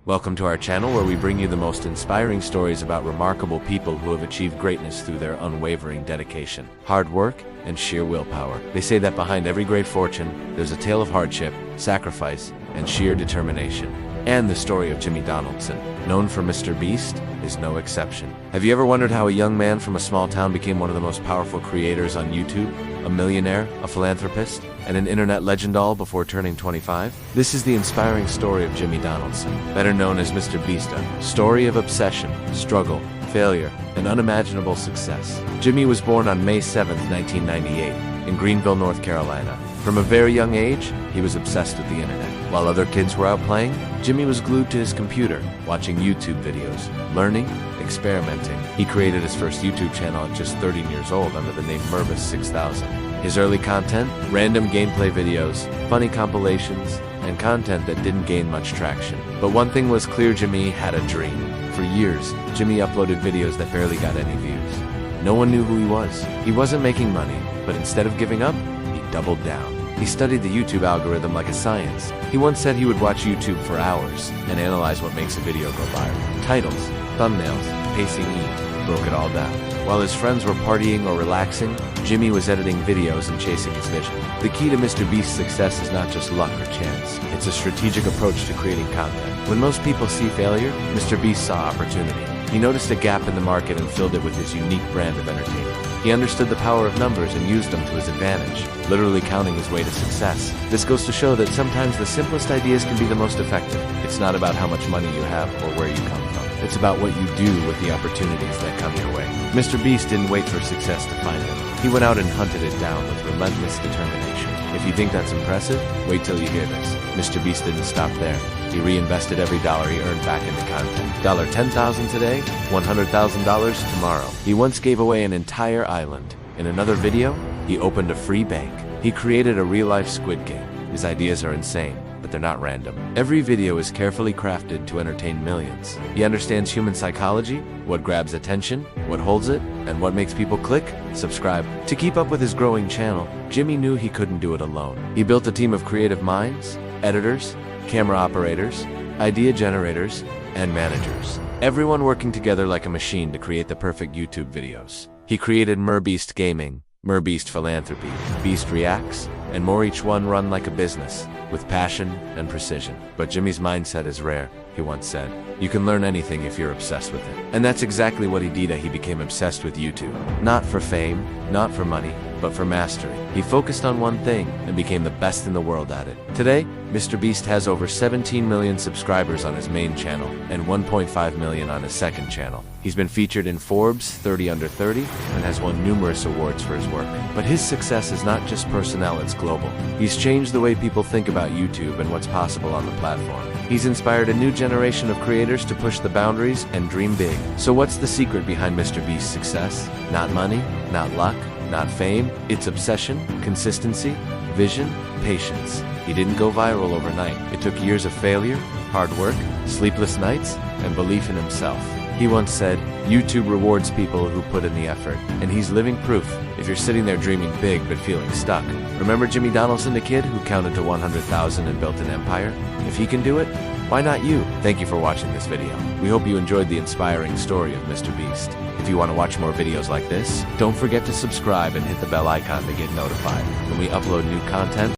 Welcome to our channel where we bring you the most inspiring stories about remarkable people who have achieved greatness through their unwavering dedication, hard work, and sheer willpower. They say that behind every great fortune, there's a tale of hardship, sacrifice, and sheer determination. And the story of Jimmy Donaldson, known for MrBeast, is no exception. Have you ever wondered how a young man from a small town became one of the most powerful creators on YouTube? A millionaire, a philanthropist, and an internet legend all before turning 25? This is the inspiring story of Jimmy Donaldson, better known as MrBeast, a story of obsession, struggle, failure, and unimaginable success. Jimmy was born on May 7, 1998, in Greenville, North Carolina. From a very young age, he was obsessed with the internet. While other kids were out playing, Jimmy was glued to his computer, watching YouTube videos, learning, experimenting. He created his first YouTube channel at just 13 years old under the name MrBeast 6000. His early content? Random gameplay videos, funny compilations, and content that didn't gain much traction. But one thing was clear: Jimmy had a dream. For years, Jimmy uploaded videos that barely got any views. No one knew who he was. He wasn't making money, but instead of giving up, he doubled down. He studied the YouTube algorithm like a science. He once said he would watch YouTube for hours and analyze what makes a video go viral. Titles, thumbnails, pacing, broke it all down. While his friends were partying or relaxing, Jimmy was editing videos and chasing his vision. The key to MrBeast's success is not just luck or chance. It's a strategic approach to creating content. When most people see failure, MrBeast saw opportunity. He noticed a gap in the market and filled it with his unique brand of entertainment. He understood the power of numbers and used them to his advantage, literally counting his way to success. This goes to show that sometimes the simplest ideas can be the most effective. It's not about how much money you have or where you come from. It's about what you do with the opportunities that come your way. MrBeast didn't wait for success to find him. He went out and hunted it down with relentless determination. If you think that's impressive, wait till you hear this. MrBeast didn't stop there. He reinvested every dollar he earned back into content. $10,000 today, $100,000 tomorrow. He once gave away an entire island. In another video, he opened a free bank. He created a real-life Squid Game. His ideas are insane, but they're not random. Every video is carefully crafted to entertain millions. He understands human psychology, what grabs attention, what holds it, and what makes people click, subscribe. To keep up with his growing channel, Jimmy knew he couldn't do it alone. He built a team of creative minds, editors, camera operators, idea generators, and managers. Everyone working together like a machine to create the perfect YouTube videos. He created MrBeast Gaming, MrBeast Philanthropy, Beast Reacts, and more, each one run like a business, with passion and precision. But Jimmy's mindset is rare. He once said, "You can learn anything if you're obsessed with it." And that's exactly what he did. He became obsessed with YouTube. Not for fame, not for money, but for mastery. He focused on one thing and became the best in the world at it. Today, MrBeast has over 17 million subscribers on his main channel and 1.5 million on his second channel. He's been featured in Forbes 30 Under 30 and has won numerous awards for his work. But his success is not just personnel, it's global. He's changed the way people think about YouTube and what's possible on the platform. He's inspired a new generation of creators to push the boundaries and dream big. So what's the secret behind MrBeast's success? Not money, not luck, not fame. It's obsession, consistency, vision, patience. He didn't go viral overnight. It took years of failure, hard work, sleepless nights, and belief in himself. He once said, "YouTube rewards people who put in the effort," and he's living proof. If you're sitting there dreaming big but feeling stuck, remember Jimmy Donaldson, the kid who counted to 100,000 and built an empire? If he can do it, why not you? Thank you for watching this video. We hope you enjoyed the inspiring story of MrBeast. If you want to watch more videos like this, don't forget to subscribe and hit the bell icon to get notified when we upload new content.